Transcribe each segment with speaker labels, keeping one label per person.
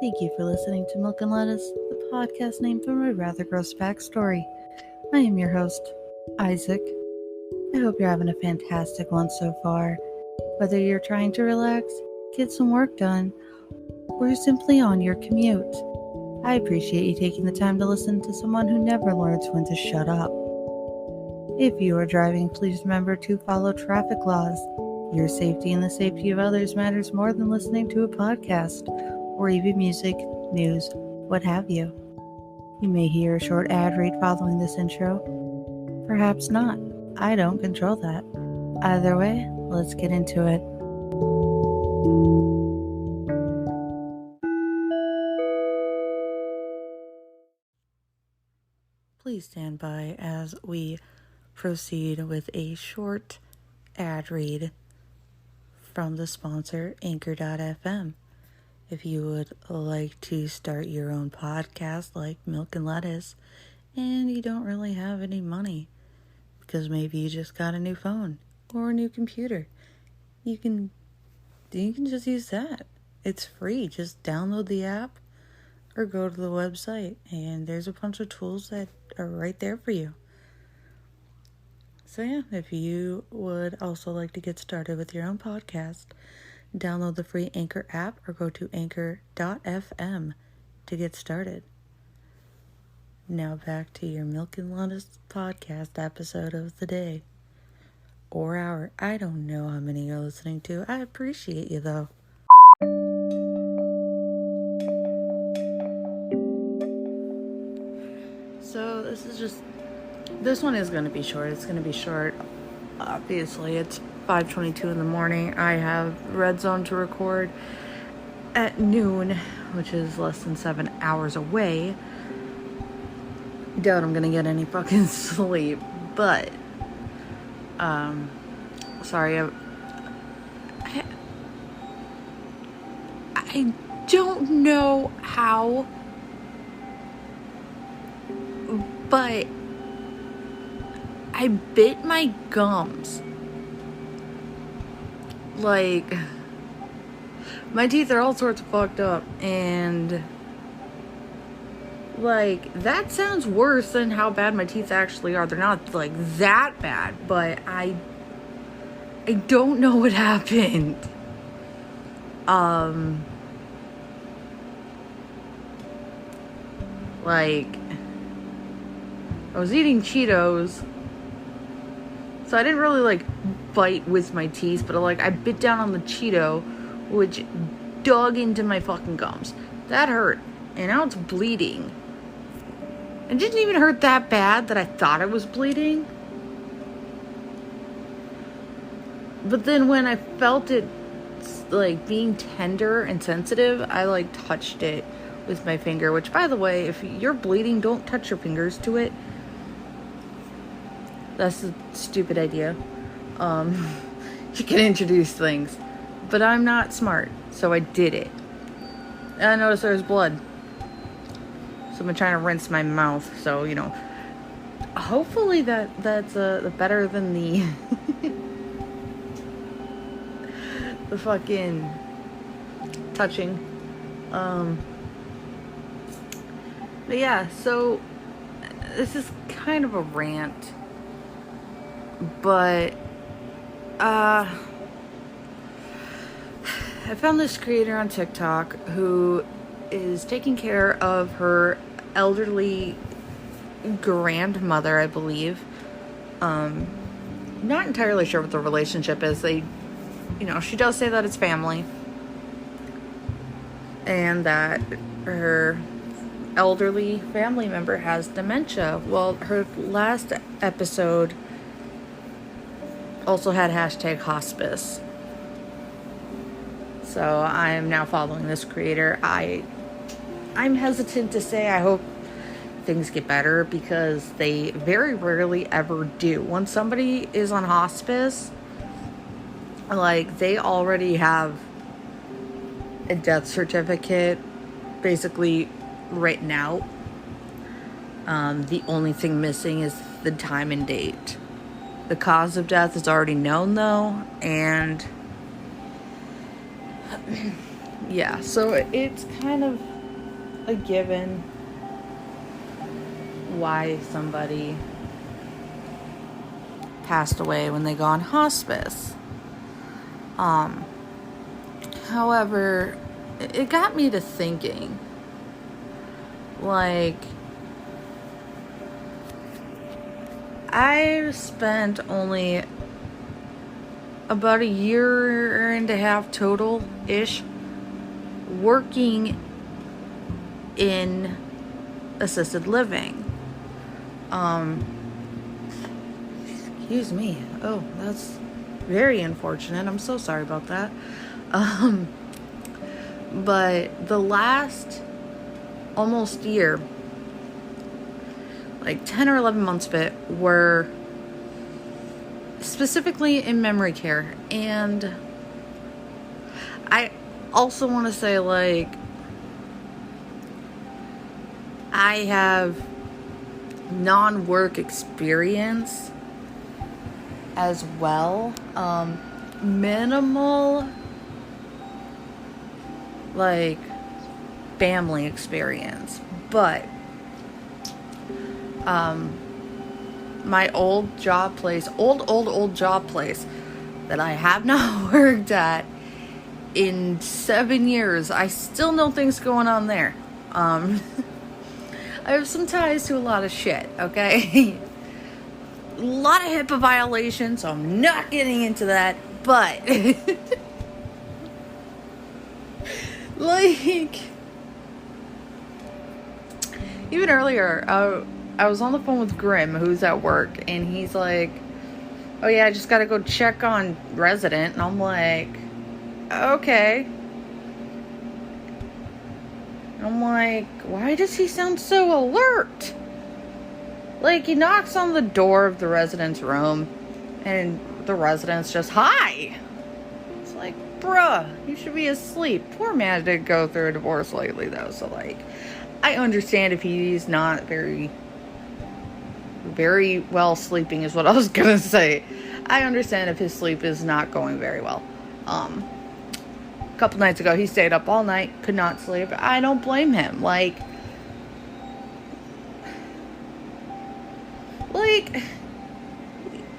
Speaker 1: Thank you for listening to Milk and Lettuce, the podcast named for my rather gross backstory. I am your host, Isaac. I hope you're having a fantastic one so far. Whether you're trying to relax, get some work done, or you're simply on your commute, I appreciate you taking the time to listen to someone who never learns when to shut up. If you are driving, please remember to follow traffic laws. Your safety and the safety of others matters more than listening to a podcast, or even music, news, what have you. You may hear a short ad read following this intro. Perhaps not. I don't control that. Either way, let's get into it. Please stand by as we proceed with a short ad read from the sponsor, Anchor.fm. If you would like to start your own podcast like Milk and Lettuce, and you don't really have any money, because maybe you just got a new phone or a new computer, you can just use that. It's free. Just download the app or go to the website, and there's a bunch of tools that are right there for you. So yeah, if you would also like to get started with your own podcast, download the free Anchor app or go to anchor.fm to get started. Now back to your Milk and Lettuce podcast episode of the day. Or hour. I don't know how many you're listening to. I appreciate you though. So this one is going to be short. It's going to be short. Obviously, it's 5:22 in the morning. I have Red Zone to record at noon, which is less than 7 hours away. Doubt I'm gonna get any fucking sleep, but sorry, I don't know how, but I bit my gums. Like, my teeth are all sorts of fucked up, and like, that sounds worse than how bad my teeth actually are. They're not like that bad, but I don't know what happened. Like, I was eating Cheetos, so I didn't really like bite with my teeth, but like I bit down on the Cheeto, which dug into my fucking gums. That hurt, and now it's bleeding. It didn't even hurt that bad that I thought it was bleeding. But then when I felt it like being tender and sensitive, I like touched it with my finger, which, by the way, if you're bleeding, don't touch your fingers to it. That's a stupid idea. You can introduce things, but I'm not smart, so I did it. And I noticed there was blood, so I'm trying to rinse my mouth. So, you know, hopefully that's better than the the fucking touching. But yeah, so this is kind of a rant, but I found this creator on TikTok who is taking care of her elderly grandmother, I believe. Not entirely sure what the relationship is. She does say that it's family, and that her elderly family member has dementia. Well, her last episode also had #hospice. So I am now following this creator. I'm hesitant to say I hope things get better, because they very rarely ever do. When somebody is on hospice, like, they already have a death certificate basically written out. The only thing missing is the time and date. The cause of death is already known, though, and yeah, so it's kind of a given why somebody passed away when they go on hospice. However, it got me to thinking, like, I've spent only about a year and a half total-ish working in assisted living. Excuse me. Oh, that's very unfortunate. I'm so sorry about that. But the last almost year, like 10 or 11 months of it, were specifically in memory care. And I also want to say, like, I have non-work experience as well. Minimal, like, family experience. But my old job place, old job place that I have not worked at in 7 years, I still know things going on there. I have some ties to a lot of shit, okay? A lot of HIPAA violations, so I'm not getting into that, but like, even earlier, I was on the phone with Grim, who's at work, and he's like, oh yeah, I just gotta go check on resident, and I'm like, okay. I'm like, why does he sound so alert? Like, he knocks on the door of the resident's room, and the resident's just, hi! It's like, bruh, you should be asleep. Poor man did go through a divorce lately, though, so, like, I understand if he's not very well sleeping, is what I was gonna say. I understand if his sleep is not going very well. A couple nights ago, he stayed up all night, could not sleep. I don't blame him. Like,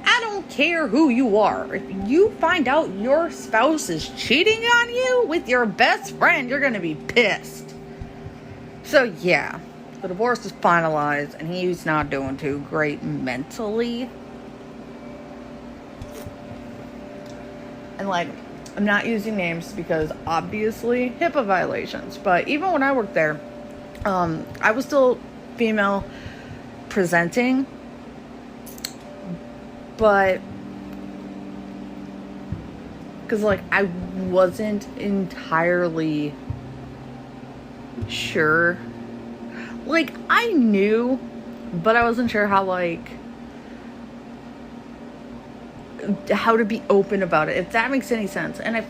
Speaker 1: I don't care who you are. If you find out your spouse is cheating on you with your best friend, you're gonna be pissed. So yeah, the divorce is finalized, and he's not doing too great mentally. And, like, I'm not using names because obviously HIPAA violations. But even when I worked there, I was still female presenting. But, because, like, I wasn't entirely sure. Like, I knew, but I wasn't sure how, like, how to be open about it, if that makes any sense. And I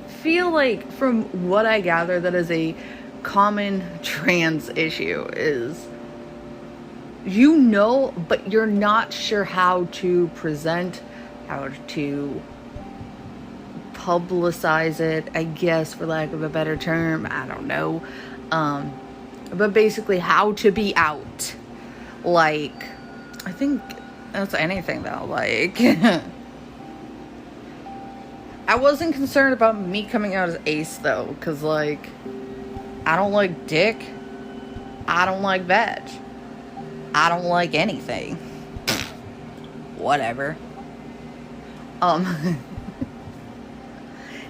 Speaker 1: feel like, from what I gather, that is a common trans issue, is you know, but you're not sure how to present, how to publicize it, I guess, for lack of a better term. I don't know. But basically how to be out. Like, I think that's anything, though. Like, I wasn't concerned about me coming out as ace, though, because, like, I don't like dick. I don't like veg. I don't like anything. Whatever. And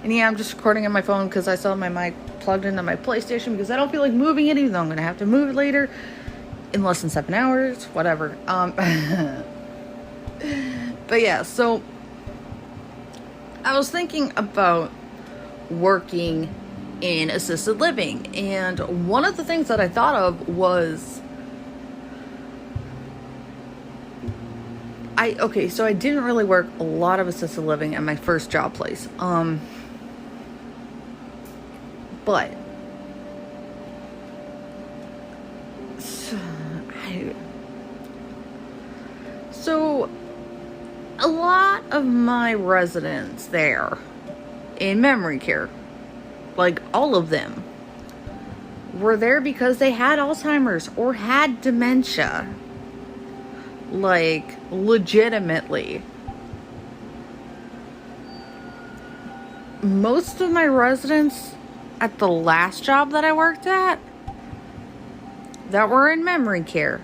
Speaker 1: yeah, I'm just recording on my phone because I still have my mic plugged into my PlayStation because I don't feel like moving it, even though I'm going to have to move it later in less than 7 hours. Whatever. But yeah, so I was thinking about working in assisted living, and one of the things that I thought of was so I didn't really work a lot of assisted living at my first job place. But so a lot of my residents there in memory care, like all of them, were there because they had Alzheimer's or had dementia. Like, legitimately. Most of my residents at the last job that I worked at that were in memory care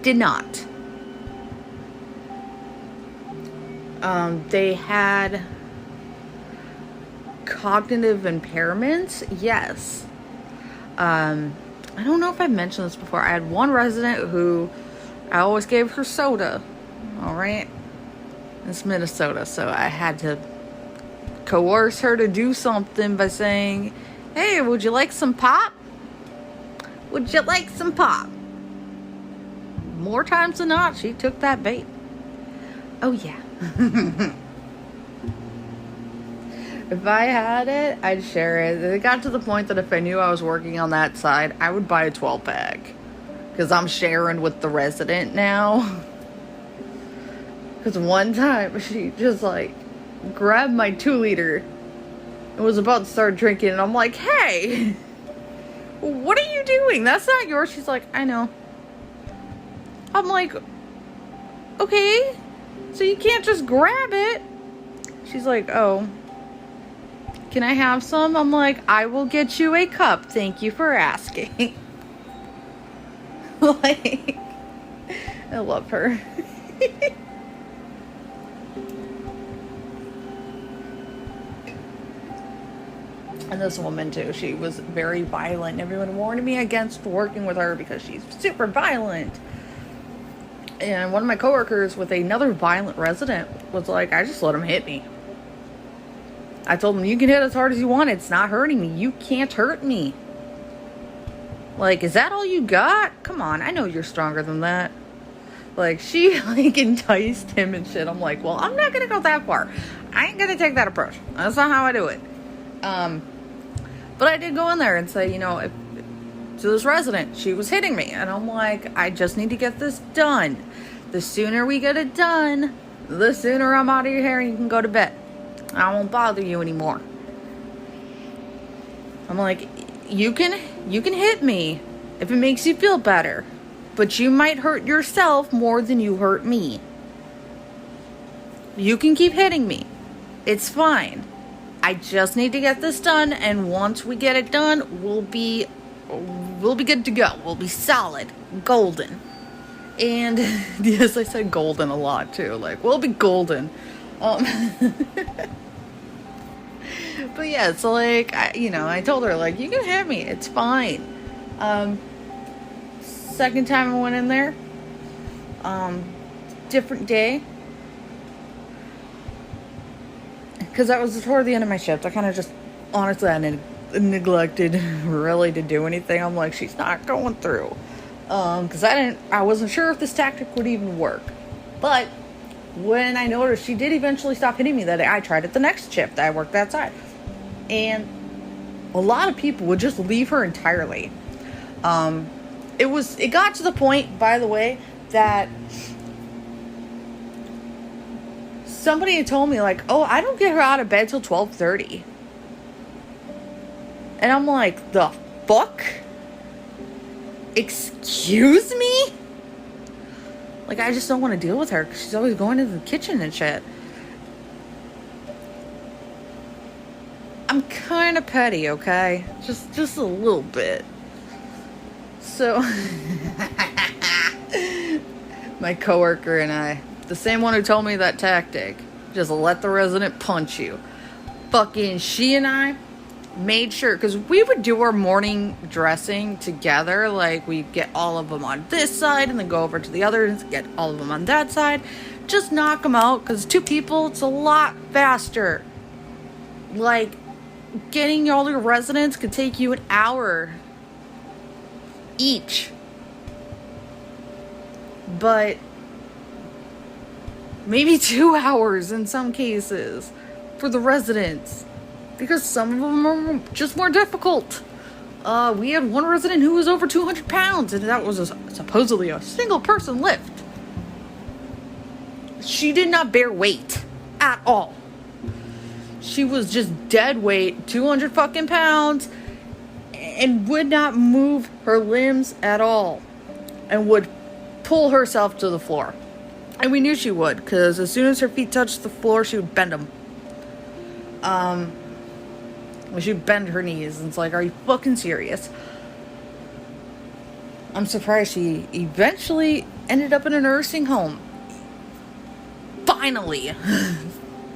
Speaker 1: did not. They had cognitive impairments, yes. I don't know if I've mentioned this before. I had one resident who I always gave her soda. Alright? It's Minnesota, so I had to coerce her to do something by saying, hey, would you like some pop? Would you like some pop? More times than not, she took that bait. Oh, yeah. If I had it, I'd share it. It got to the point that if I knew I was working on that side, I would buy a 12-pack. Because I'm sharing with the resident now. Because one time, she just, like, grabbed my 2-liter and was about to start drinking. And I'm like, hey, what are you doing? That's not yours. She's like, I know. I'm like, okay, so you can't just grab it. She's like, oh, can I have some? I'm like, I will get you a cup. Thank you for asking. Like, I love her. And this woman too, she was very violent. Everyone warned me against working with her because she's super violent. And one of my coworkers with another violent resident was like, I just let him hit me. I told him, you can hit as hard as you want. It's not hurting me. You can't hurt me. Like, is that all you got? Come on, I know you're stronger than that. Like, she, like, enticed him and shit. I'm like, well, I'm not gonna go that far. I ain't gonna take that approach. That's not how I do it. But I did go in there and say, you know, to this resident, she was hitting me. And I'm like, I just need to get this done. The sooner we get it done, the sooner I'm out of your hair and you can go to bed. I won't bother you anymore. I'm like, you can hit me if it makes you feel better. But you might hurt yourself more than you hurt me. You can keep hitting me. It's fine. I just need to get this done, and once we get it done, we'll be good to go. We'll be solid, golden. And yes, I said golden a lot too. Like, we'll be golden. But yeah, so like, I told her, like, you can have me. It's fine. Second time I went in there, different day. Because that was toward the end of my shift. I kind of just, honestly, I neglected really to do anything. I'm like, she's not going through. Because I wasn't sure if this tactic would even work. But when I noticed she did eventually stop hitting me that day, I tried it the next shift. I worked that side. And a lot of people would just leave her entirely. It got to the point, by the way, that somebody had told me, like, oh, I don't get her out of bed till 12:30. And I'm like, the fuck? Excuse me? Like, I just don't want to deal with her because she's always going into the kitchen and shit. I'm kind of petty, okay? Just a little bit. So, my coworker and I, the same one who told me that tactic, just let the resident punch you. Fucking she and I made sure, because we would do our morning dressing together. Like, we'd get all of them on this side and then go over to the other and get all of them on that side. Just knock them out, because 2 people, it's a lot faster. Like, getting all your residents could take you an hour each. But maybe 2 hours in some cases for the residents, because some of them are just more difficult. We had one resident who was over 200 pounds, and that was supposedly a single person lift. She did not bear weight at all. She was just dead weight, 200 fucking pounds, and would not move her limbs at all and would pull herself to the floor. And we knew she would, because as soon as her feet touched the floor, she would bend them. She'd bend her knees, and it's like, are you fucking serious? I'm surprised she eventually ended up in a nursing home. Finally.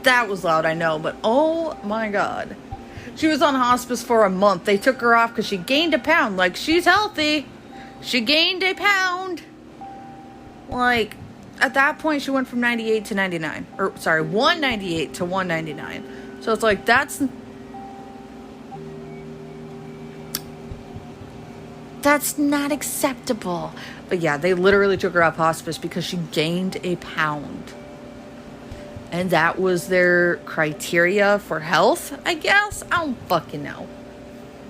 Speaker 1: That was loud, I know, but oh my god. She was on hospice for a month. They took her off because she gained a pound. Like, she's healthy. She gained a pound. Like, at that point, she went from 98 to 99. 198 to 199. So it's like, that's not acceptable. But yeah, they literally took her off hospice because she gained a pound. And that was their criteria for health, I guess? I don't fucking know.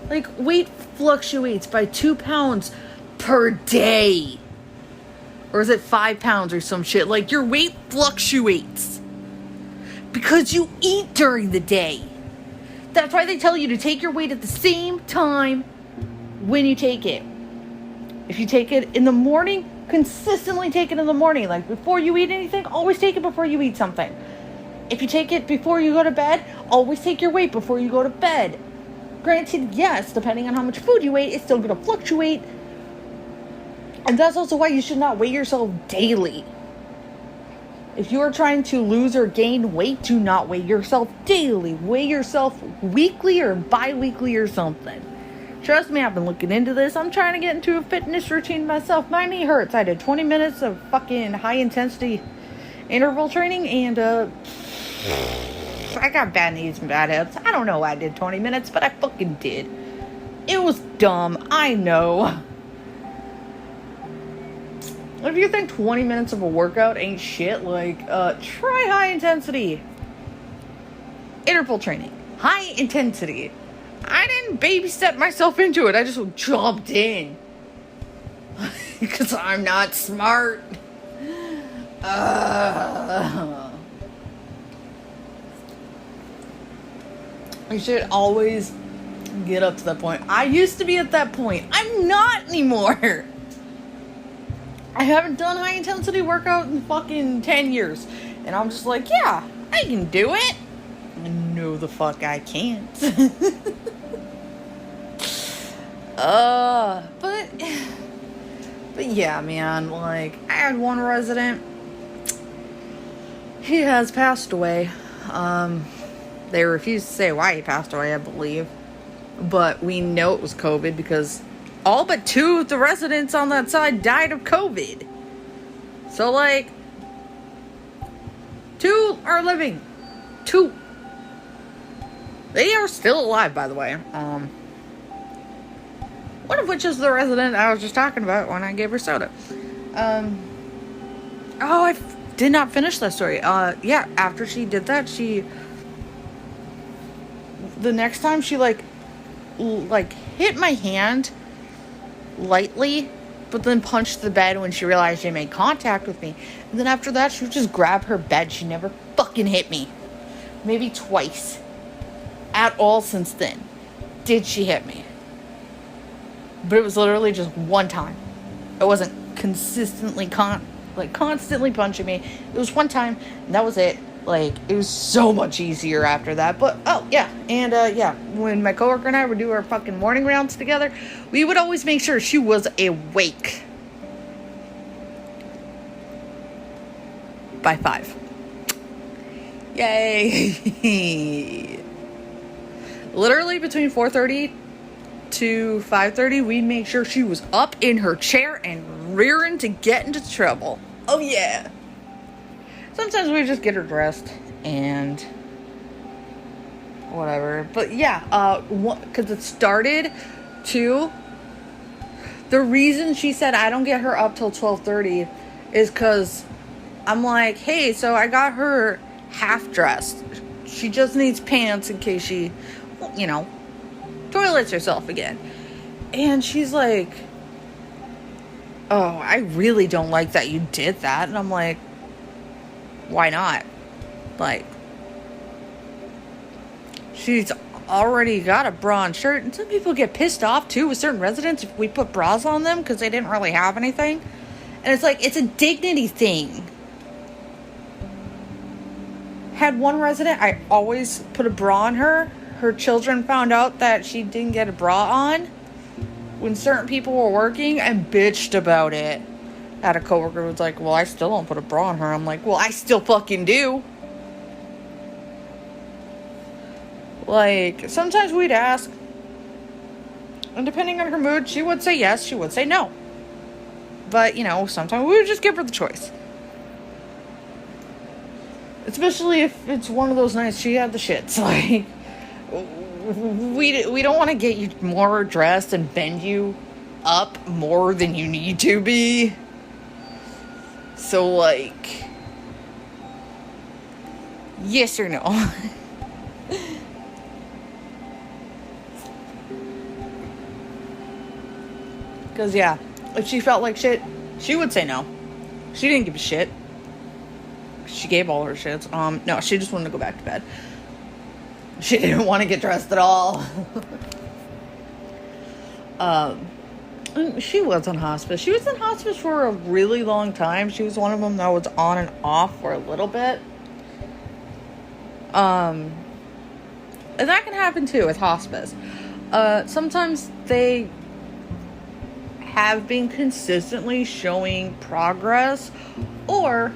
Speaker 1: Like, weight fluctuates by 2 pounds per day. Or is it 5 pounds or some shit? Like, your weight fluctuates because you eat during the day. That's why they tell you to take your weight at the same time when you take it. If you take it in the morning, consistently take it in the morning. Like, before you eat anything, always take it before you eat something. If you take it before you go to bed, always take your weight before you go to bed. Granted, yes, depending on how much food you ate, it's still going to fluctuate. And that's also why you should not weigh yourself daily. If you are trying to lose or gain weight, do not weigh yourself daily. Weigh yourself weekly or bi-weekly or something. Trust me, I've been looking into this. I'm trying to get into a fitness routine myself. My knee hurts. I did 20 minutes of fucking high-intensity interval training, and I got bad knees and bad hips. I don't know why I did 20 minutes, but I fucking did. It was dumb. I know. If you think 20 minutes of a workout ain't shit, like, try high-intensity interval training. High intensity. I didn't babysit myself into it. I just jumped in. Because I'm not smart. You should always get up to that point. I used to be at that point. I'm not anymore. I haven't done high intensity workout in fucking 10 years. And I'm just like, yeah, I can do it. No, the fuck I can't. But yeah, man, like, I had one resident. He has passed away. They refused to say why he passed away, I believe. But we know it was COVID because all but 2 of the residents on that side died of COVID. So, like, 2 are living. 2. They are still alive, by the way. One of which is the resident I was just talking about when I gave her soda. I did not finish that story. Yeah, after she did that, the next time she, like hit my hand lightly, but then punched the bed when she realized she made contact with me. And then after that, she would just grab her bed. She never fucking hit me. Maybe twice. At all since then. Did she hit me? But it was literally just one time. It wasn't consistently constantly punching me. It was one time, and that was it. Like, it was so much easier after that. But, oh, yeah. And, yeah, when my coworker and I would do our fucking morning rounds together, we would always make sure she was awake by 5. Yay. Literally between 4:30 to 5:30, we'd make sure she was up in her chair and rearing to get into trouble. Oh, yeah. Sometimes we just get her dressed and whatever. But yeah, because it started to... The reason she said I don't get her up till 12:30 is because I'm like, hey, so I got her half dressed. She just needs pants in case she, toilets herself again. And she's like, oh, I really don't like that you did that. And I'm like, why not? Like, she's already got a bra and shirt. And some people get pissed off, too, with certain residents if we put bras on them because they didn't really have anything. And it's like, it's a dignity thing. Had one resident, I always put a bra on her. Her children found out that she didn't get a bra on when certain people were working and bitched about it. Had a coworker who was like, well, I still don't put a bra on her. I'm like, well, I still fucking do. Like, sometimes we'd ask, and depending on her mood, she would say yes, she would say no. But, you know, sometimes we would just give her the choice. Especially if it's one of those nights she had the shits. Like, we don't want to get you more dressed and bend you up more than you need to be. So, like, yes or no? Because, yeah, if she felt like shit, she would say no. She didn't give a shit. She gave all her shits. No, she just wanted to go back to bed. She didn't want to get dressed at all. She was on hospice. She was in hospice for a really long time. She was one of them that was on and off for a little bit. And that can happen too with hospice. Sometimes they have been consistently showing progress or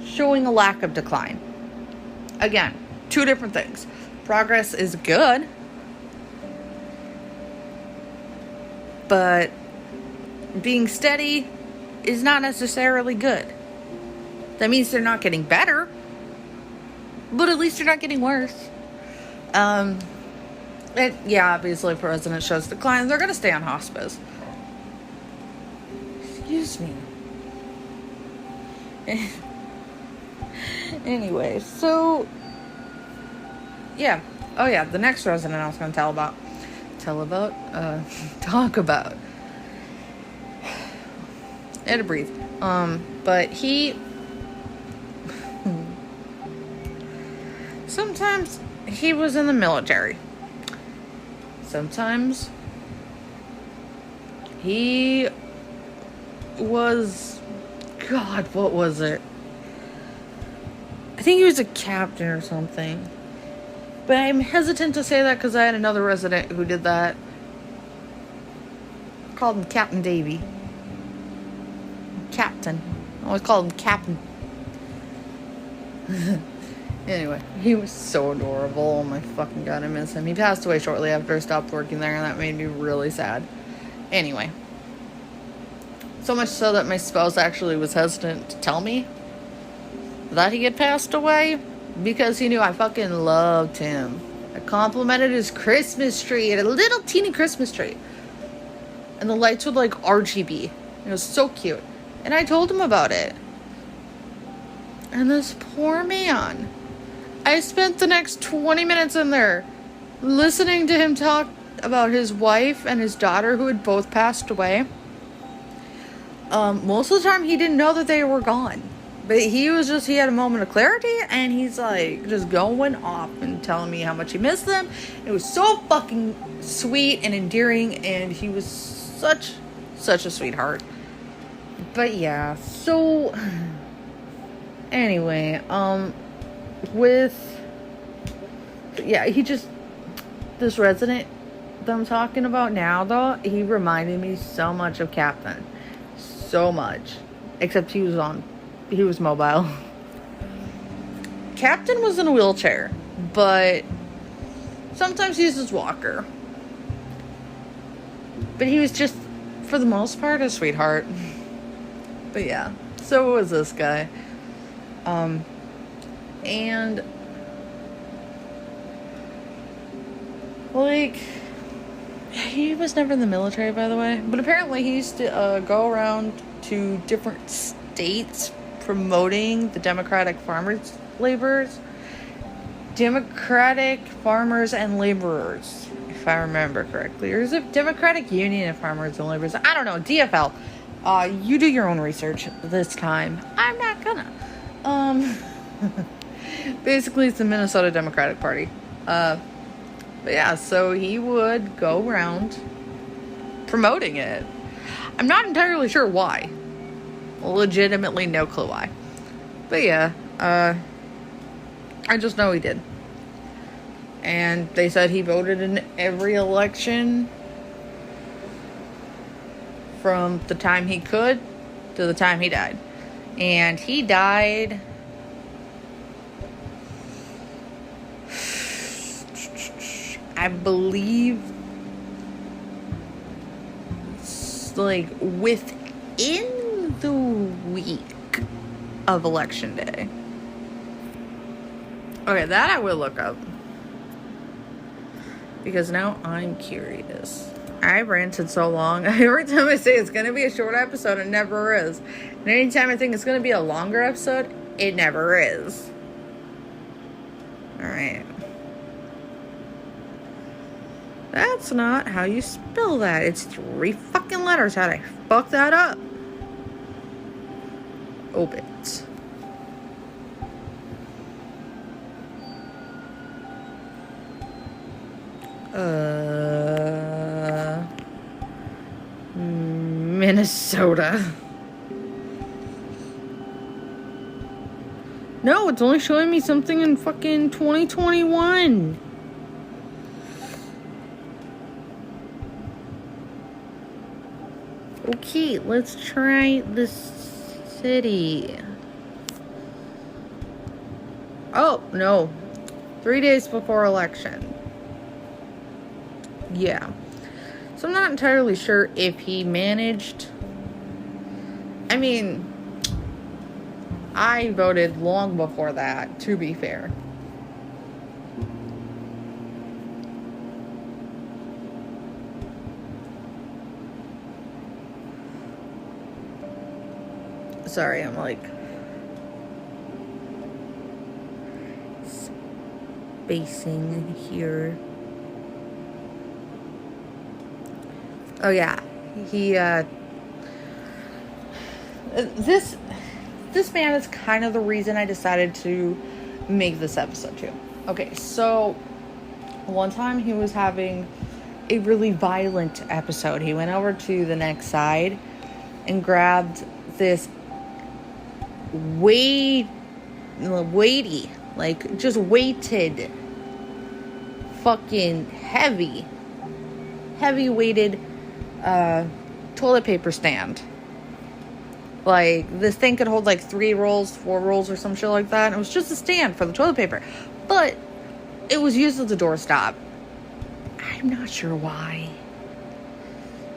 Speaker 1: showing a lack of decline. Again, two different things. Progress is good, but being steady is not necessarily good. That means they're not getting better, but at least they're not getting worse. Obviously, if a resident shows decline, they're going to stay on hospice. Excuse me. Anyway, so yeah. Oh yeah, the next resident I was going to talk about. I had to breathe. But he sometimes he was in the military. Sometimes he was, God, what was it? I think he was a captain or something. But I'm hesitant to say that because I had another resident who did that. Called him Captain Davy. Captain. I always called him Captain. Anyway, he was so adorable. Oh my fucking God, I miss him. He passed away shortly after I stopped working there, and that made me really sad. Anyway. So much so that my spouse actually was hesitant to tell me that he had passed away because he knew I fucking loved him. I complimented his Christmas tree. It had a little teeny Christmas tree. And the lights were like RGB. It was so cute. And I told him about it. And this poor man, I spent the next 20 minutes in there listening to him talk about his wife and his daughter who had both passed away. Most of the time he didn't know that they were gone. But he had a moment of clarity, and he's like just going off and telling me how much he missed them. It was so fucking sweet and endearing, and he was such a sweetheart. But yeah, so anyway, this resident that I'm talking about now, though, he reminded me so much of Captain. So much. Except he was mobile. Captain was in a wheelchair, but sometimes he used his walker. But he was just, for the most part, a sweetheart. But yeah, so was this guy. And like, he was never in the military, by the way. But apparently he used to go around to different states promoting the Democratic Farmers and Laborers, if I remember correctly. Or is it Democratic Union of Farmers and Laborers? I don't know. DFL. You do your own research this time. I'm not gonna. Basically, it's the Minnesota Democratic Party. But yeah, so he would go around promoting it. I'm not entirely sure why. Legitimately no clue why. But yeah, I just know he did. And they said he voted in every election from the time he could to the time he died. And he died... I believe like within the week of election day. Okay, that I will look up. Because now I'm curious. I ranted so long. Every time I say it's going to be a short episode, it never is. And anytime I think it's going to be a longer episode, it never is. Alright. That's not how you spell that. It's 3 fucking letters. How'd I fuck that up? Obit. Minnesota. No, it's only showing me something in fucking 2021. Okay, let's try this city. Oh, no. 3 days before election. Yeah. So I'm not entirely sure if he managed. I mean, I voted long before that, to be fair. Sorry, I'm like spacing here. Oh yeah, he this man is kind of the reason I decided to make this episode too. Okay, so one time he was having a really violent episode. He went over to the next side and grabbed this weighty, like just weighted, fucking heavy weighted toilet paper stand. Like, this thing could hold like 3 rolls, 4 rolls or some shit like that. And it was just a stand for the toilet paper. But it was used as a doorstop. I'm not sure why.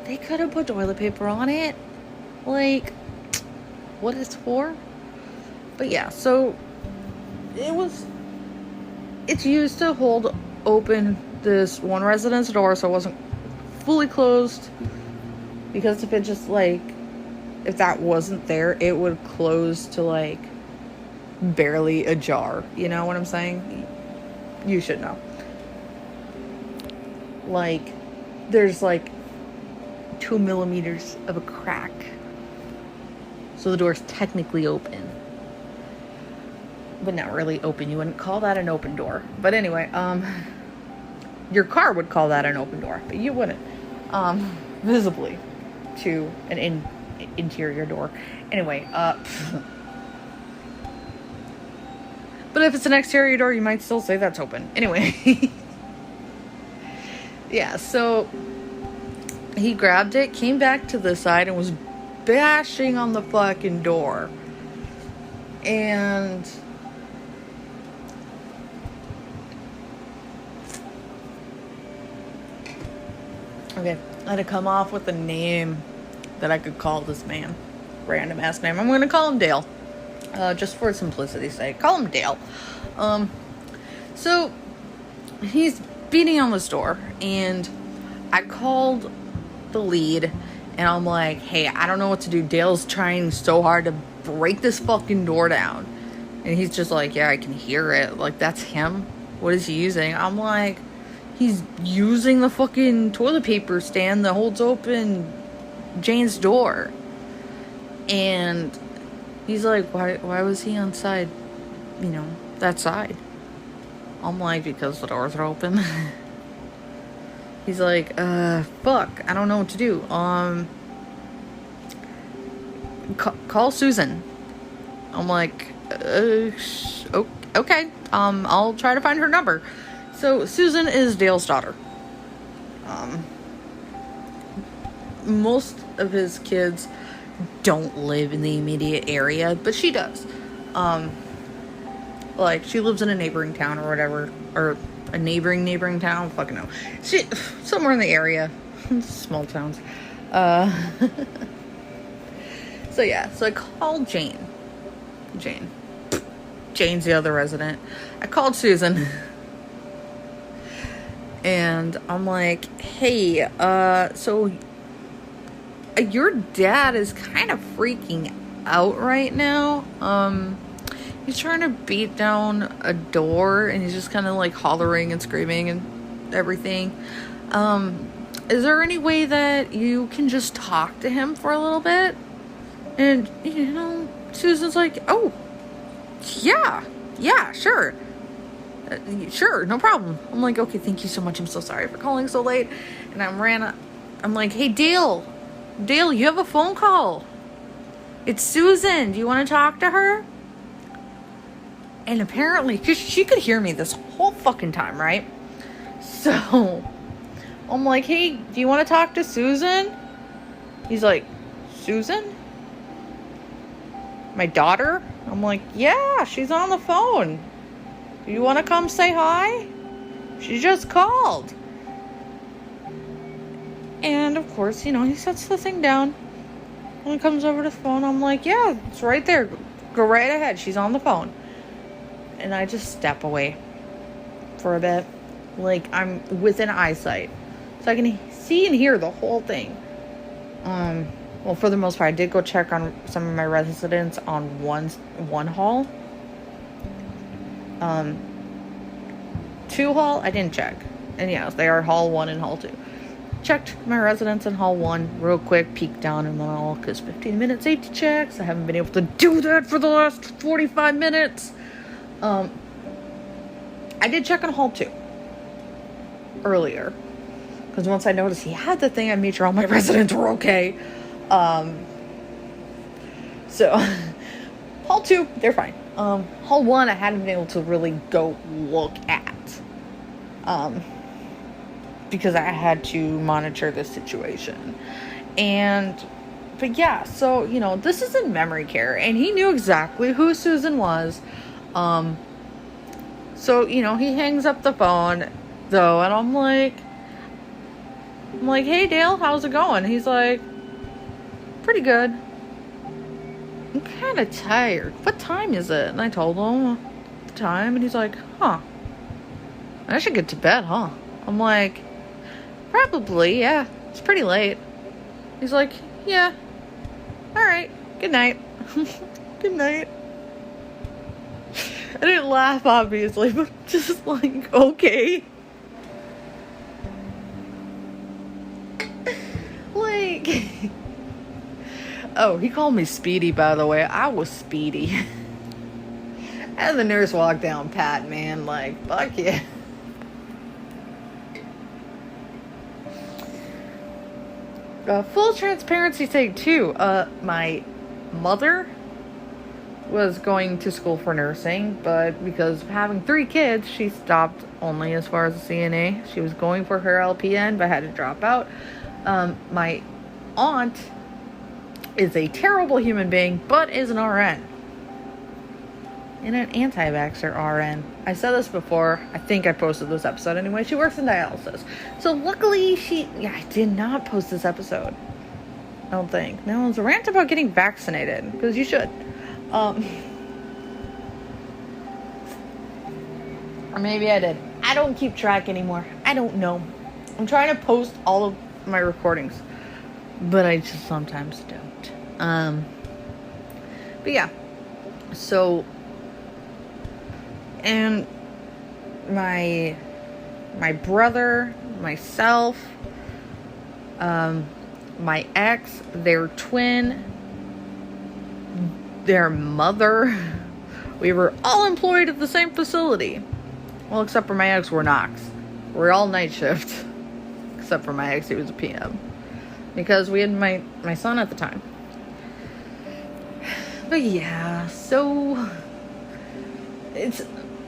Speaker 1: They could have put toilet paper on it. Like, what it's for? But yeah, so it's used to hold open this one residence door so it wasn't fully closed. Because if it just like, if that wasn't there, it would close to like barely ajar. You know what I'm saying? You should know. Like, there's like 2 millimeters of a crack. So the door's technically open. But not really open. You wouldn't call that an open door. But anyway, your car would call that an open door. But you wouldn't. Visibly to an interior door. Anyway, but if it's an exterior door, you might still say that's open. Anyway. Yeah, so he grabbed it, came back to the side, and was bashing on the fucking door. And okay, I had to come off with a name that I could call this man. Random ass name. I'm gonna call him Dale. Just for simplicity's sake. Call him Dale. So he's beating on this door, and I called the lead, and I'm like, hey, I don't know what to do. Dale's trying so hard to break this fucking door down. And he's just like, yeah, I can hear it. Like, that's him? What is he using? I'm like, he's using the fucking toilet paper stand that holds open Jane's door. And he's like, why was he on side, that side? I'm like, because the doors are open. He's like, fuck, I don't know what to do. Call Susan. I'm like, okay. I'll try to find her number. So Susan is Dale's daughter. Most of his kids don't live in the immediate area, but she does. Like, she lives in a neighboring town or whatever, or a neighboring town, fucking no. She, somewhere in the area. Small towns. So yeah, so I called Jane. Jane's the other resident. I called Susan. And I'm like, hey, so your dad is kind of freaking out right now. He's trying to beat down a door and he's just kind of like hollering and screaming and everything. Is there any way that you can just talk to him for a little bit? And, Susan's like, oh, yeah, sure. Sure, no problem. I'm like, okay, thank you so much. I'm so sorry for calling so late. And I'm like, hey, Dale, you have a phone call. It's Susan. Do you want to talk to her? And apparently, because she could hear me this whole fucking time, right? So, I'm like, hey, do you want to talk to Susan? He's like, Susan? My daughter? I'm like, yeah, she's on the phone. Do you want to come say hi? She just called. And of course, he sets the thing down. When he comes over to the phone, I'm like, yeah, it's right there. Go right ahead. She's on the phone. And I just step away for a bit. Like, I'm within eyesight. So I can see and hear the whole thing. Well, for the most part, I did go check on some of my residents on one hall. 2 hall, I didn't check. And yes, they are hall 1 and hall 2. Checked my residents in hall 1 real quick, peeked down in the hall, because 15 minute safety checks. I haven't been able to do that for the last 45 minutes. I did check on hall 2 earlier, because once I noticed he had the thing, I made sure all my residents were okay. So hall 2, they're fine. Hall 1, I hadn't been able to really go look at, because I had to monitor the situation. But yeah, so, this is in memory care, and he knew exactly who Susan was. So, he hangs up the phone, though, and I'm like, hey, Dale, how's it going? He's like, pretty good. I'm kind of tired. What time is it? And I told him the time, and he's like, I should get to bed, huh? I'm like, probably, yeah. It's pretty late. He's like, yeah. All right. Good night. Good night. I didn't laugh, obviously, but just like, okay. Like, oh, he called me Speedy, by the way. I was Speedy. And the nurse walked down pat, man, like, fuck yeah. Full transparency take 2. My mother was going to school for nursing, but because of having 3 kids, she stopped only as far as the CNA. She was going for her LPN, but had to drop out. My aunt is a terrible human being, but is an RN. And an anti-vaxxer RN. I said this before. I think I posted this episode anyway. She works in dialysis. So luckily I did not post this episode. I don't think. No, it's a rant about getting vaccinated. Because you should. Or maybe I did. I don't keep track anymore. I don't know. I'm trying to post all of my recordings. But I just sometimes don't. But yeah. So, and my brother, myself, my ex, their twin, their mother, we were all employed at the same facility. Well, except for my ex, we're Knox. We're all night shift.
Speaker 2: except for my ex, he was a PM. Because we had my son at the time. But yeah, so it's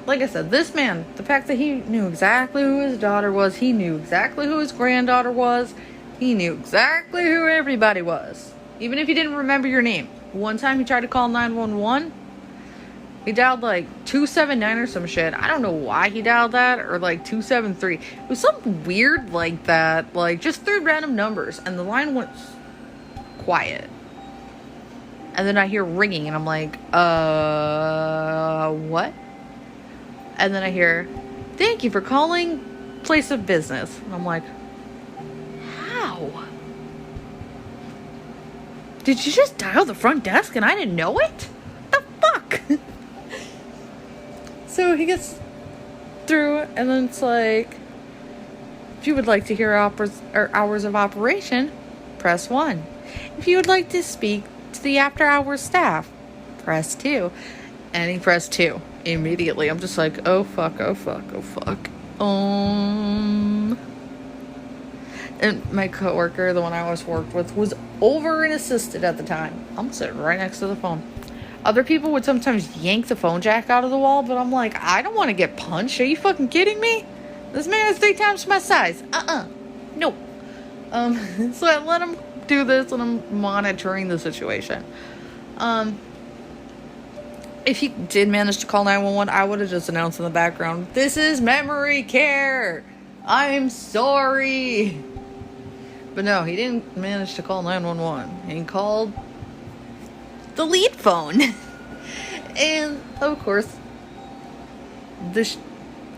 Speaker 2: like I said, this man, the fact that he knew exactly who his daughter was, he knew exactly who his granddaughter was, he knew exactly who everybody was, even if he didn't remember your name. One time he tried to call 911. He dialed like 279 or some shit. I don't know why he dialed that, or like 273. It was something weird like that, like just 3 random numbers, and the line went quiet. And then I hear ringing, and I'm like, what? And then I hear, thank you for calling place of business. And I'm like, how? Did you just dial the front desk and I didn't know it? The fuck? So he gets through, and then it's like, if you would like to hear hours of operation, press 1. If you would like to speak to the after hours staff, press 2. And he pressed 2 immediately. I'm just like, oh fuck, oh fuck, oh fuck. And my coworker, the one I always worked with, was over and assisted at the time. I'm sitting right next to the phone. Other people would sometimes yank the phone jack out of the wall, but I'm like, I don't want to get punched. Are you fucking kidding me? This man is 3 times my size. No. So I let him do this, and I'm monitoring the situation. If he did manage to call 911, I would have just announced in the background, this is memory care. I'm sorry. But no, he didn't manage to call 911. He called the lead phone. And of course, the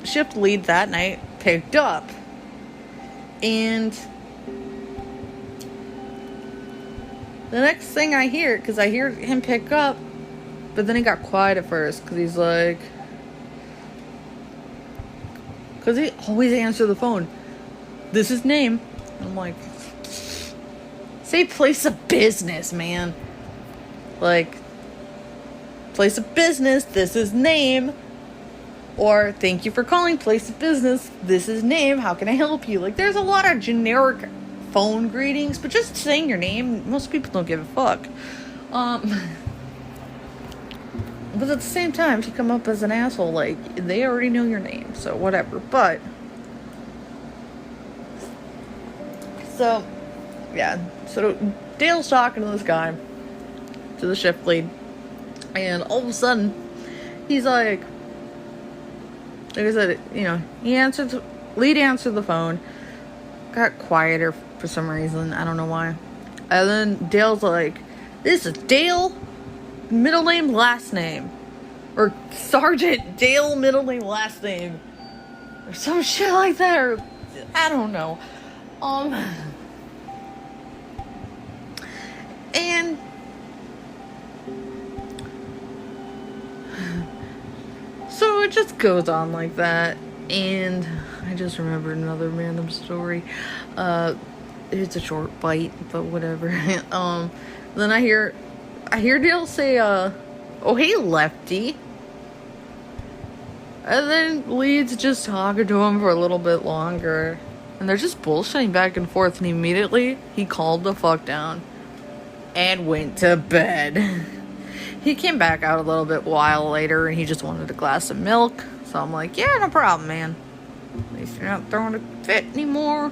Speaker 2: shift lead that night picked up. And the next thing I hear, because I hear him pick up, but then he got quiet at first, because he's like, because he always answers the phone, this is name. I'm like, say place of business, man. Like, place of business, this is name. Or, thank you for calling place of business, this is name, how can I help you? Like, there's a lot of generic phone greetings, but just saying your name, most people don't give a fuck. But at the same time, if you come up as an asshole, like, they already know your name, so whatever. But, so, yeah. So, Dale's talking to this guy, to the shift lead, and all of a sudden, he's like I said, you know, lead answered the phone, got quieter for some reason, I don't know why. And then Dale's like, this is Dale, middle name, last name. Or Sergeant Dale, middle name, last name. Or some shit like that. Or, I don't know. And so it just goes on like that. And I just remembered another random story. It's a short bite, but whatever. Then I hear Dale say, oh, hey, Lefty. And then Leeds just talking to him for a little bit longer. And they're just bullshitting back and forth. And immediately, he called the fuck down. And went to bed. He came back out a little bit while later. And he just wanted a glass of milk. So I'm like, yeah, no problem, man. At least you're not throwing a fit anymore.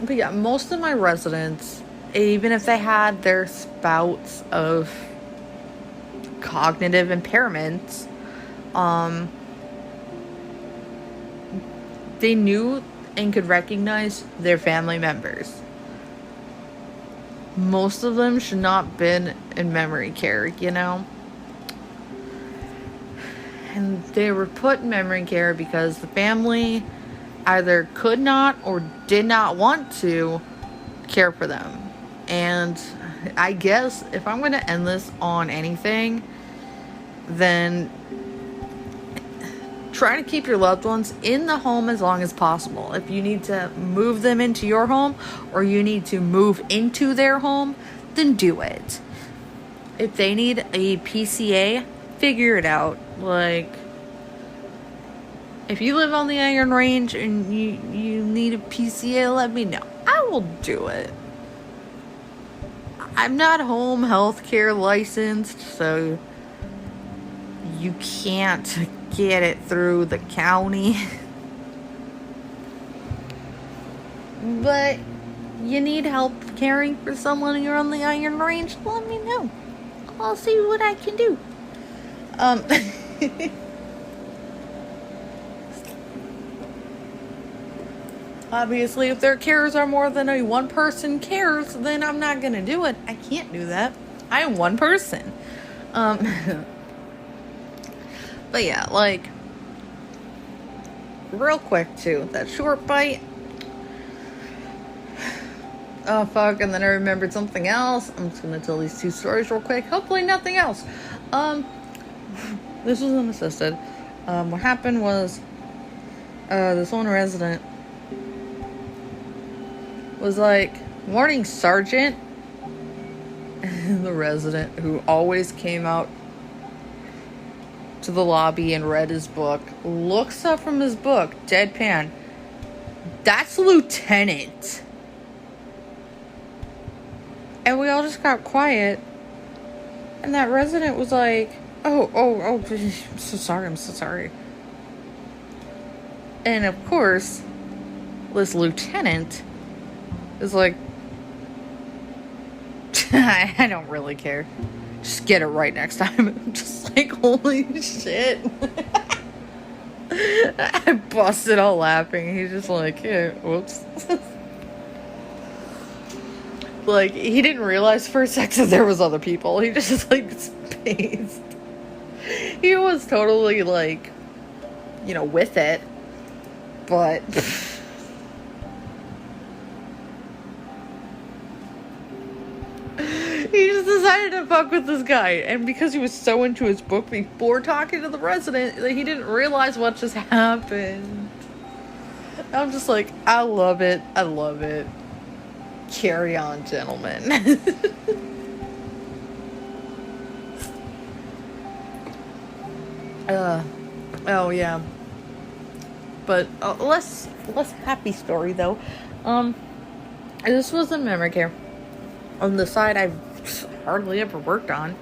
Speaker 2: But yeah, most of my residents, even if they had their spouts of cognitive impairments, they knew and could recognize their family members. Most of them should not have been in memory care, you know? And they were put in memory care because the family either could not or did not want to care for them. And I guess if I'm going to end this on anything, then try to keep your loved ones in the home as long as possible. If you need to move them into your home or you need to move into their home, then do it. If they need a PCA, figure it out. Like, If you live on the Iron Range and you need a PCA, let me know. I will do it. I'm not home health care licensed, so you can't get it through the county. But you need help caring for someone and you're on the Iron Range, let me know. I'll see what I can do. Obviously, if their cares are more than a one person cares, then I'm not gonna do it. I can't do that. I am one person. But yeah, like, real quick too, that short bite. Oh fuck, and then I remembered something else. I'm just gonna tell these two stories real quick. Hopefully nothing else. This was unassisted. What happened was, this one resident was like, "Morning, Sergeant." And the resident, who always came out to the lobby and read his book, looks up from his book, deadpan. "That's Lieutenant." And we all just got quiet. And that resident was like, oh, I'm so sorry. And of course, this lieutenant is like, I don't really care. Just get it right next time. I'm just like, holy shit. I busted out laughing. He's just like, yeah, whoops. Like, he didn't realize for a second there was other people. He just, like, spaced. He was totally, like, you know, with it. But he just decided to fuck with this guy. And because he was so into his book before talking to the resident, that he didn't realize what just happened. I'm just like, I love it. Carry on, gentlemen. Oh yeah. But less happy story though. This was in memory care. On the side I've hardly ever worked on.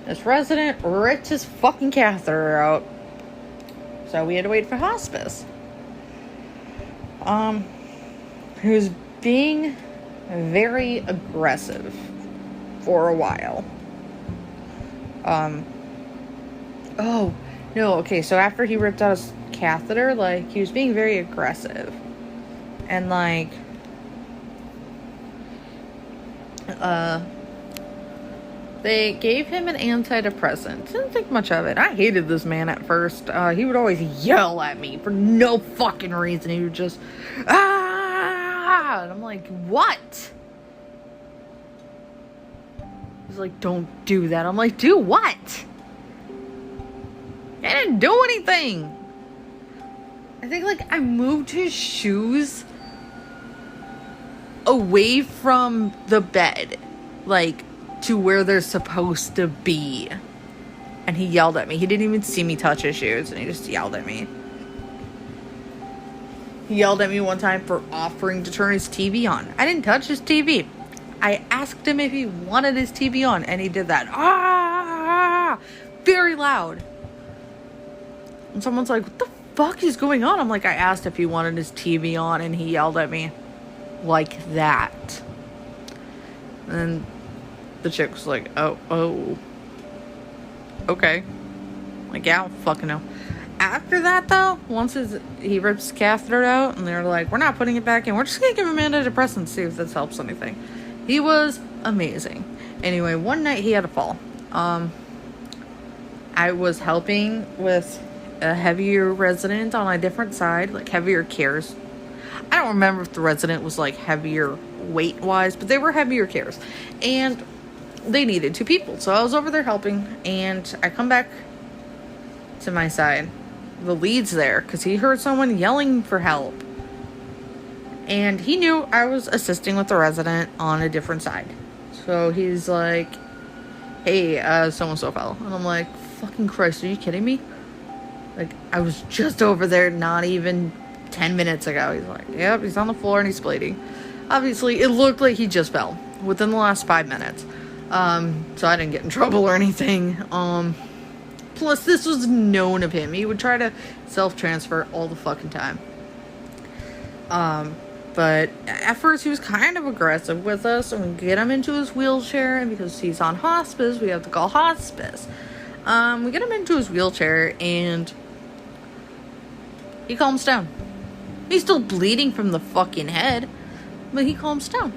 Speaker 2: This resident ripped his fucking catheter out. So we had to wait for hospice. He was being very aggressive for a while. Oh, no, okay, so after he ripped out his catheter, like, he was being very aggressive. And, like, they gave him an antidepressant. Didn't think much of it. I hated this man at first. He would always yell at me for no fucking reason. He would just, and I'm like, what? He's like, don't do that. I'm like, do what? I didn't do anything. I think, like, I moved his shoes away from the bed, like, to where they're supposed to be. And he yelled at me. He didn't even see me touch his shoes, and he just yelled at me. He yelled at me one time for offering to turn his TV on. I didn't touch his TV. I asked him if he wanted his TV on, and he did that. Very loud. And someone's like, what the fuck is going on? I'm like, I asked if he wanted his TV on, and he yelled at me like that. And then the chick was like, oh. Okay. Like, yeah, I don't fucking know. After that, though, once he ripped his catheter out, and they were like, we're not putting it back in. We're just going to give him antidepressants, see if this helps anything. He was amazing. Anyway, one night he had a fall. I was helping with a heavier resident on a different side, like heavier cares. I don't remember if the resident was like heavier weight-wise, but they were heavier cares. And they needed 2 people. So I was over there helping, and I come back to my side. The lead's there because he heard someone yelling for help. And he knew I was assisting with the resident on a different side. So he's like, hey, so-and-so fell. And I'm like, fucking Christ, are you kidding me? Like, I was just over there not even 10 minutes ago. He's like, yep, he's on the floor and he's bleeding. Obviously, it looked like he just fell within the last 5 minutes. So I didn't get in trouble or anything. Plus, this was known of him. He would try to self-transfer all the fucking time. But at first he was kind of aggressive with us, and we get him into his wheelchair, and because he's on hospice, we have to call hospice. We get him into his wheelchair, and he calms down. He's still bleeding from the fucking head, but he calms down.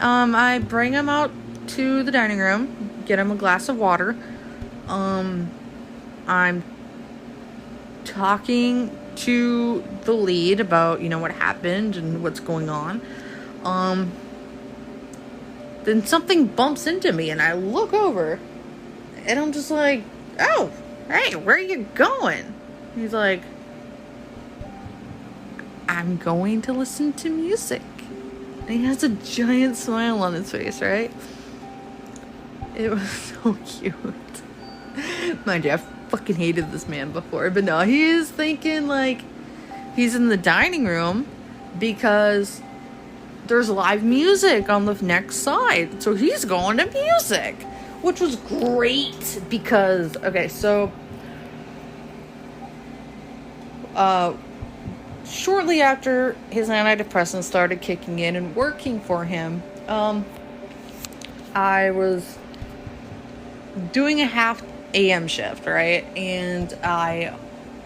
Speaker 2: I bring him out to the dining room, get him a glass of water. I'm talking to the lead about, what happened and what's going on. Then something bumps into me, and I look over, and I'm just like, oh, hey, where are you going? He's like, I'm going to listen to music. And he has a giant smile on his face, right? It was so cute. Mind you, I fucking hated this man before, but no, he is thinking like he's in the dining room because there's live music on the next side. So he's going to music, which was great because, okay, so shortly after his antidepressants started kicking in and working for him, I was doing a half AM shift, right? And I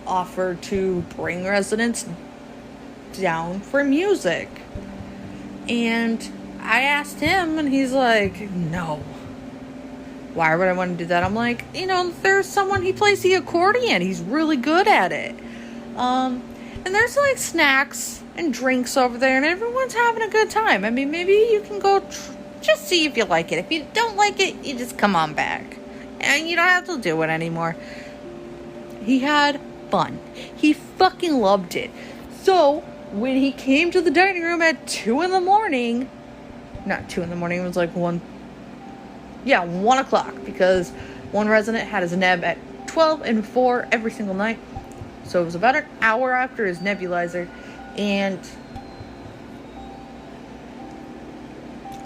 Speaker 2: offered to bring residents down for music. And I asked him, and he's like, no. Why would I want to do that? I'm like, there's someone, he plays the accordion. He's really good at it. And there's like snacks and drinks over there, and everyone's having a good time. I mean, maybe you can go just see if you like it. If you don't like it, you just come on back. And you don't have to do it anymore. He had fun. He fucking loved it. So, when he came to the dining room at 2 in the morning, not 2 in the morning, it was like 1 o'clock, because one resident had his neb at 12 and 4 every single night. So it was about an hour after his nebulizer. And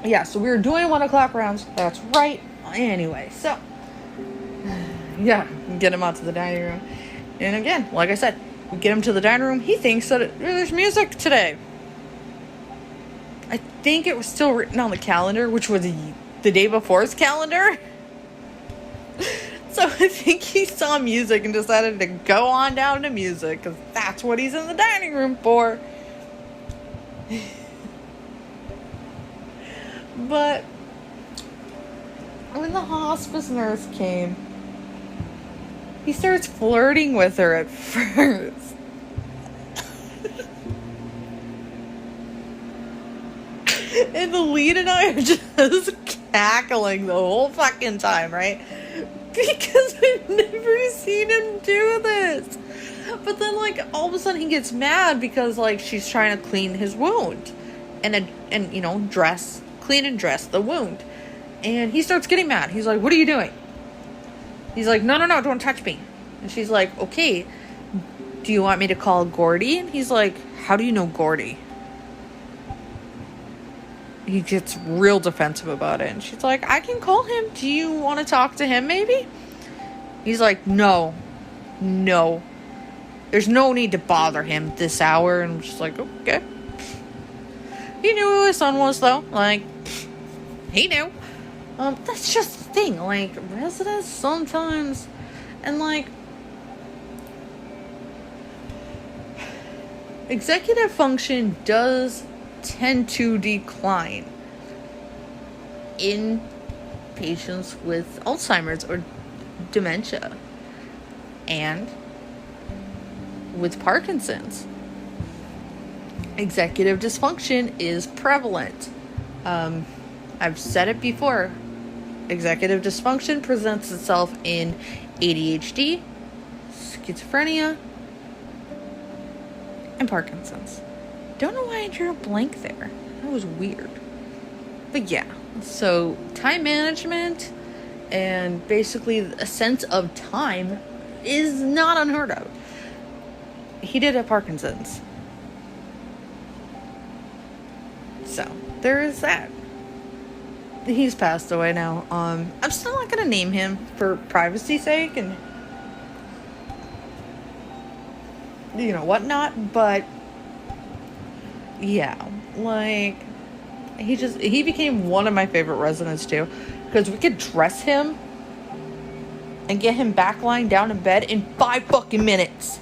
Speaker 2: yeah, so we were doing 1 o'clock rounds. That's right. Anyway, so yeah, get him out to the dining room. And again, like I said, we get him to the dining room. He thinks that there's music today. I think it was still written on the calendar, which was the day before's calendar. So I think he saw music and decided to go on down to music, because that's what he's in the dining room for. But when the hospice nurse came, he starts flirting with her at first. And the lead and I are just cackling the whole fucking time, right? Because I've never seen him do this. But then, like, all of a sudden he gets mad because, like, she's trying to clean his wound. And clean and dress the wound. And he starts getting mad. He's like, what are you doing? He's like, no, don't touch me. And she's like, okay, do you want me to call Gordy? And he's like, how do you know Gordy? He gets real defensive about it. And she's like, I can call him. Do you want to talk to him maybe? He's like, no. There's no need to bother him this hour. And I'm just like, okay. He knew who his son was, though. Like, he knew. That's just the thing. Like, residents sometimes, and like, executive function does tend to decline in patients with Alzheimer's or dementia and with Parkinson's. Executive dysfunction is prevalent. I've said it before. Executive dysfunction presents itself in ADHD, schizophrenia, and Parkinson's. Don't know why I drew a blank there. That was weird. But yeah, so time management And basically a sense of time is not unheard of. He did have Parkinson's. So, there is that. He's passed away now. I'm still not going to name him for privacy's sake and whatnot, but yeah, like, he became one of my favorite residents too, because we could dress him and get him back lying down in bed in 5 fucking minutes.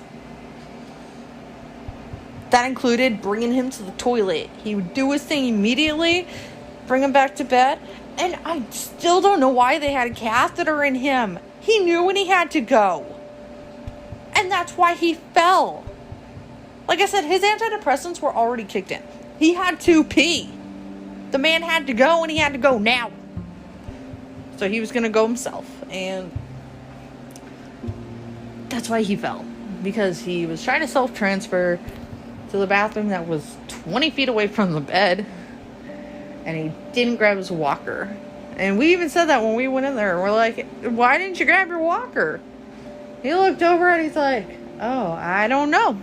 Speaker 2: That included bringing him to the toilet. He would do his thing immediately, bring him back to bed, and I still don't know why they had a catheter in him. He knew when he had to go. And that's why he fell. Like I said, his antidepressants were already kicked in. He had to pee. The man had to go, and he had to go now. So he was going to go himself. And that's why he fell. Because he was trying to self-transfer to the bathroom that was 20 feet away from the bed. And he didn't grab his walker. And we even said that when we went in there. We're like, why didn't you grab your walker? He looked over and he's like, oh, I don't know.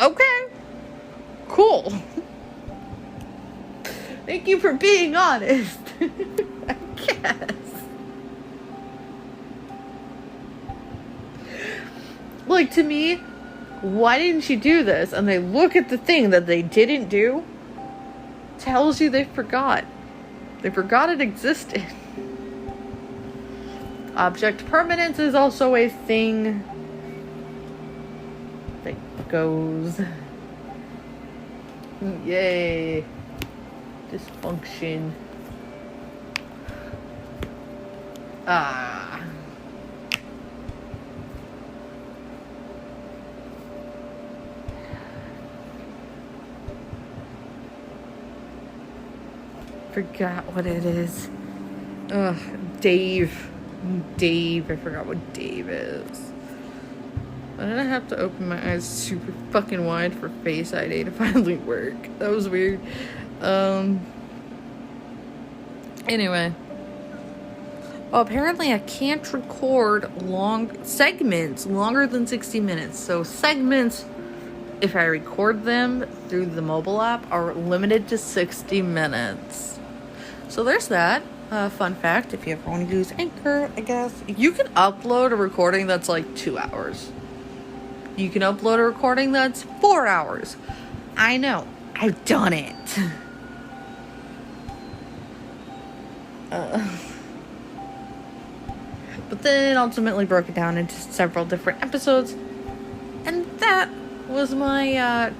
Speaker 2: Okay. Cool. Thank you for being honest. I guess. Like, to me, why didn't you do this? And they look at the thing that they didn't do. Tells you they forgot. They forgot it existed. Object permanence is also a thing that goes. Yay. Dysfunction. Forgot what it is. Dave, I forgot what Dave is. Why did I have to open my eyes super fucking wide for Face ID to finally work? That was weird. Anyway. Well, apparently I can't record long segments longer than 60 minutes. So segments, if I record them through the mobile app, are limited to 60 minutes. So there's that. Fun fact, if you ever want to use Anchor, I guess, you can upload a recording that's like 2 hours. You can upload a recording that's 4 hours. I know. I've done it. But then ultimately broke it down into several different episodes. And that was my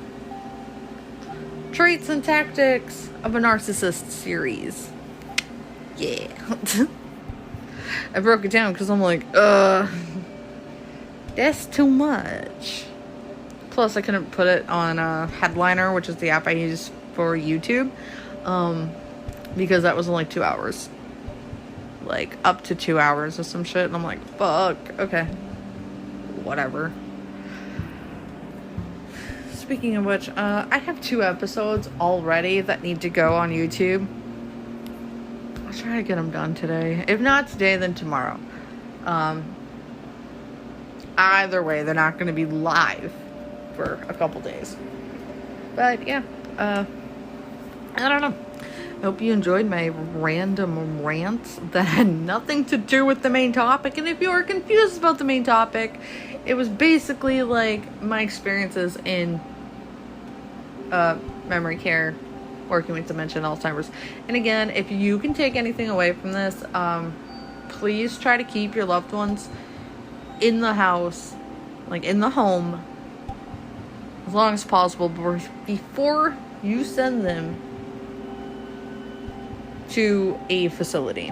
Speaker 2: traits and tactics of a narcissist series. Yeah. I broke it down because I'm like, that's too much. Plus, I couldn't put it on Headliner, which is the app I use for YouTube, because that was only 2 hours. Like, up to 2 hours or some shit. And I'm like, fuck, okay. Whatever. Speaking of which, I have 2 episodes already that need to go on YouTube. I'll try to get them done today. If not today, then tomorrow. Either way, they're not going to be live for a couple days. But yeah, I don't know. I hope you enjoyed my random rants that had nothing to do with the main topic. And if you are confused about the main topic, it was basically like my experiences in memory care, working with dementia and Alzheimer's. And again, if you can take anything away from this, please try to keep your loved ones in the house, like in the home, as long as possible before you send them to a facility.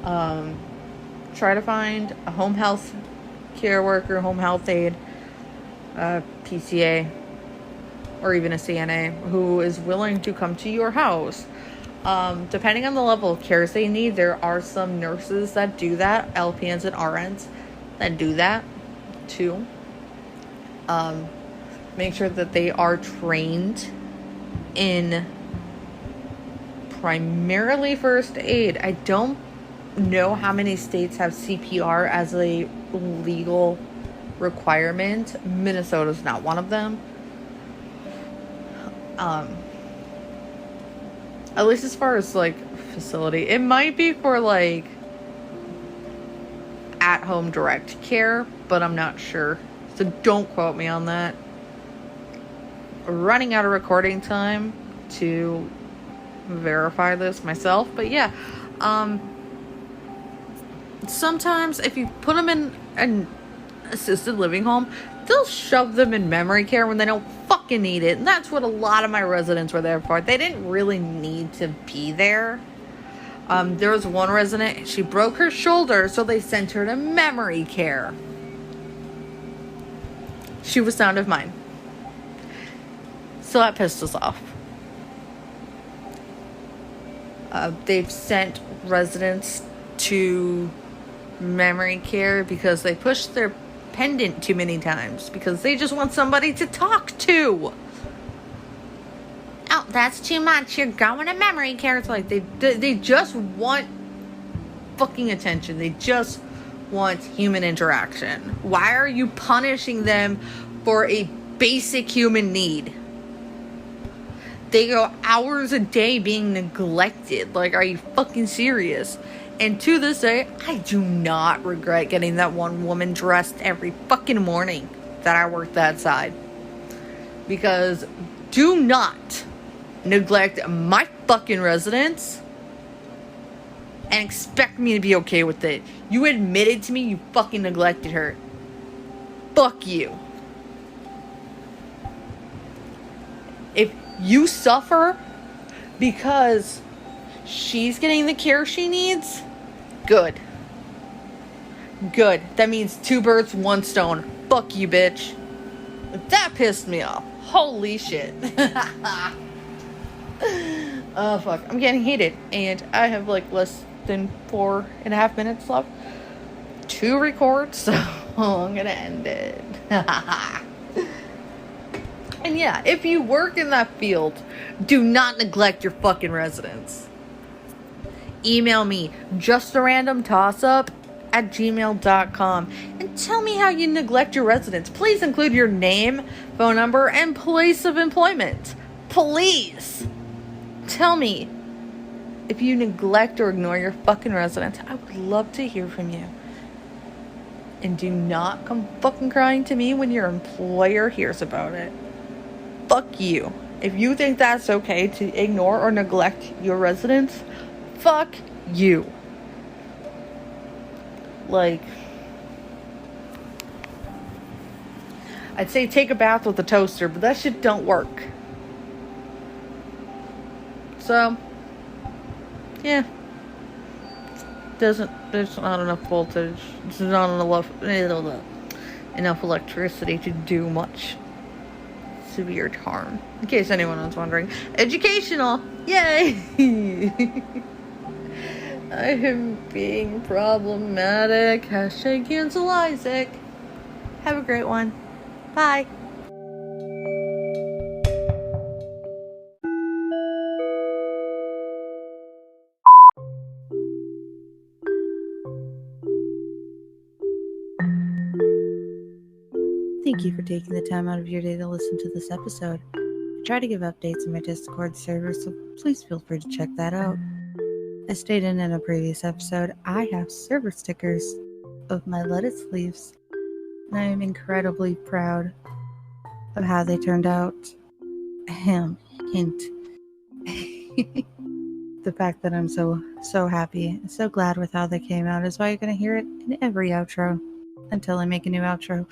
Speaker 2: Try to find a home health care worker, home health aide, PCA, or even a CNA who is willing to come to your house. Depending on the level of cares they need, there are some nurses that do that, LPNs and RNs that do that too. Make sure that they are trained in primarily first aid. I don't know how many states have CPR as a legal requirement. Minnesota's not one of them. At least as far as like facility, it might be for like at-home direct care, but I'm not sure, so don't quote me on that. Running out of recording time to verify this myself, but yeah, sometimes if you put them in an assisted living home, they'll shove them in memory care when they don't fucking need it. And that's what a lot of my residents were there for. They didn't really need to be there. There was one resident, she broke her shoulder, so they sent her to memory care. She was sound of mind. So that pissed us off. They've sent residents to memory care because they pushed their pendant too many times because they just want somebody to talk to. Oh, that's too much. You're going to memory care. It's like they just want fucking attention. They just want human interaction. Why are you punishing them for a basic human need? They go hours a day being neglected. Like, are you fucking serious? And to this day, I do not regret getting that one woman dressed every fucking morning that I worked that side. Because do not neglect my fucking residents and expect me to be okay with it. You admitted to me you fucking neglected her. Fuck you. If you suffer because she's getting the care she needs, good. Good. That means 2 birds, 1 stone. Fuck you, bitch. That pissed me off. Holy shit. Oh, fuck. I'm getting heated. And I have like less than 4.5 minutes left to record. So I'm gonna end it. And yeah, if you work in that field, do not neglect your fucking residents. Email me, justarandomtossup@gmail.com, and tell me how you neglect your residents. Please include your name, phone number, and place of employment. Please tell me if you neglect or ignore your fucking residents. I would love to hear from you. And do not come fucking crying to me when your employer hears about it. Fuck you. If you think that's okay to ignore or neglect your residents, fuck you. Like, I'd say take a bath with a toaster, but that shit don't work. So, yeah. There's not enough voltage. There's not enough electricity to do much severe harm. In case anyone was wondering. Educational! Yay! I am being problematic. Hashtag cancel Isaac. Have a great one. Bye.
Speaker 1: Thank you for taking the time out of your day to listen to this episode. I try to give updates in my Discord server, so please feel free to check that out. As stated in a previous episode, I have server stickers of my lettuce leaves, and I am incredibly proud of how they turned out. Hint. The fact that I'm so happy and so glad with how they came out is why you're going to hear it in every outro until I make a new outro.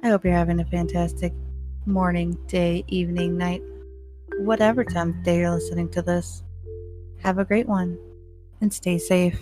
Speaker 1: I hope you're having a fantastic morning, day, evening, night, whatever time of day you're listening to this. Have a great one, and stay safe.